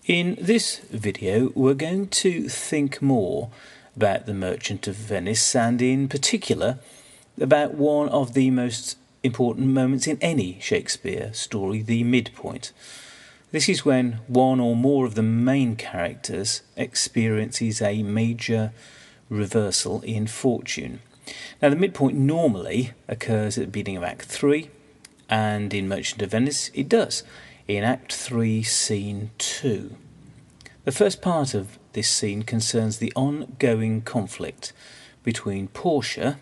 In this video we're going to think more about the Merchant of Venice, and in particular about one of the most important moments in any Shakespeare story, the midpoint. This is when one or more of the main characters experiences a major reversal in fortune. Now the midpoint normally occurs at the beginning of Act 3, and in Merchant of Venice it does, in Act 3, Scene 2. The first part of this scene concerns the ongoing conflict between Portia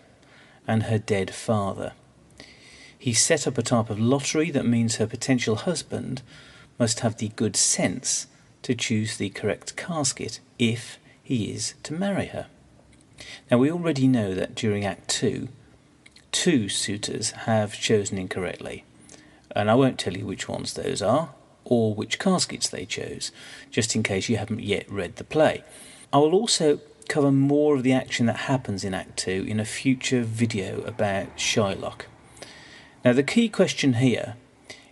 and her dead father. He set up a type of lottery that means her potential husband must have the good sense to choose the correct casket if he is to marry her. Now we already know that during Act 2, two suitors have chosen incorrectly, and I won't tell you which ones those are or which caskets they chose, just in case you haven't yet read the play. I will also cover more of the action that happens in Act 2 in a future video about Shylock. Now the key question here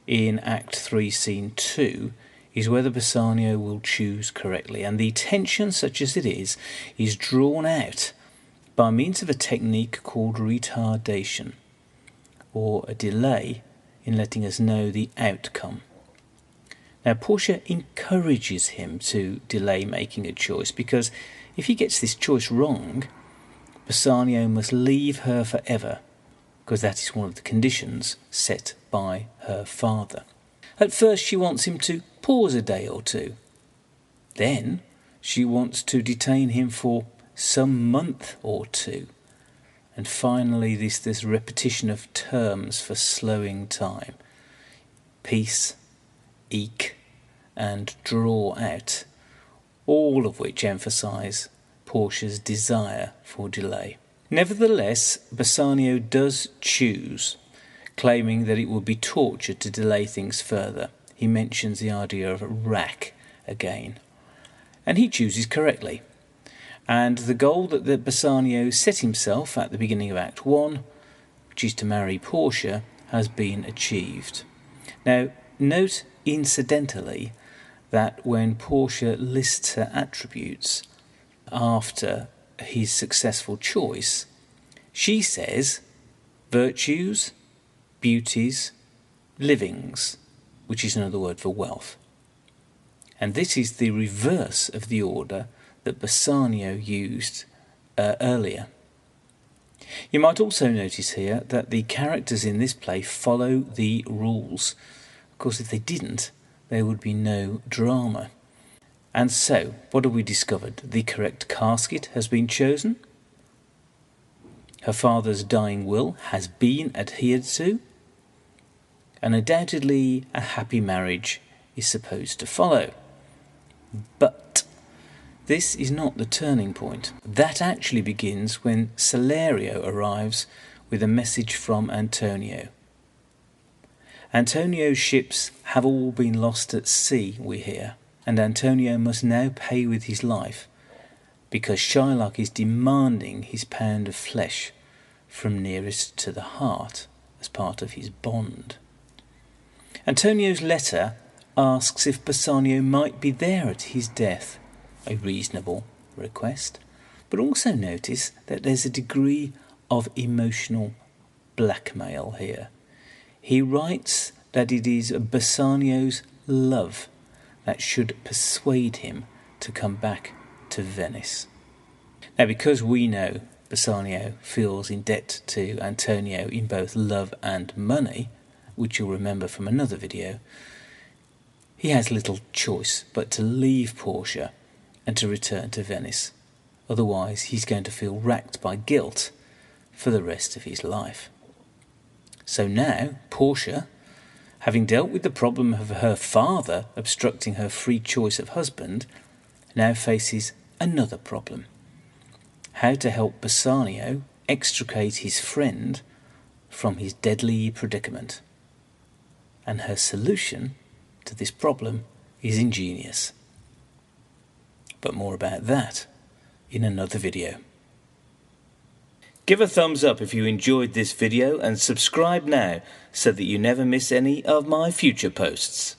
in Act 3 Scene 2 is whether Bassanio will choose correctly, and the tension, such as it is drawn out by means of a technique called retardation, or a delay in letting us know the outcome. Now Portia encourages him to delay making a choice, because if he gets this choice wrong, Bassanio must leave her forever, because that is one of the conditions set by her father. At first she wants him to pause a day or two. Then she wants to detain him for some month or two. And finally this repetition of terms for slowing time. Peace, eke, and draw out, all of which emphasise Portia's desire for delay. Nevertheless, Bassanio does choose, claiming that it would be torture to delay things further. He mentions the idea of a rack again, and he chooses correctly. And the goal that Bassanio set himself at the beginning of Act 1, which is to marry Portia, has been achieved. Now, note incidentally that when Portia lists her attributes after his successful choice, she says virtues, beauties, livings, which is another word for wealth. And this is the reverse of the order that Bassanio used earlier. You might also notice here that the characters in this play follow the rules. Of course, if they didn't, there would be no drama. And so, what have we discovered? The correct casket has been chosen. Her father's dying will has been adhered to. And undoubtedly, a happy marriage is supposed to follow. But this is not the turning point. That actually begins when Salerio arrives with a message from Antonio. Antonio's ships have all been lost at sea, we hear, and Antonio must now pay with his life because Shylock is demanding his pound of flesh from nearest to the heart as part of his bond. Antonio's letter asks if Bassanio might be there at his death, a reasonable request, but also notice that there's a degree of emotional blackmail here. He writes that it is Bassanio's love that should persuade him to come back to Venice. Now, because we know Bassanio feels in debt to Antonio in both love and money, which you'll remember from another video, he has little choice but to leave Portia and to return to Venice. Otherwise, he's going to feel racked by guilt for the rest of his life. So now, Portia, having dealt with the problem of her father obstructing her free choice of husband, now faces another problem: how to help Bassanio extricate his friend from his deadly predicament. And her solution to this problem is ingenious. But more about that in another video. Give a thumbs up if you enjoyed this video and subscribe now so that you never miss any of my future posts.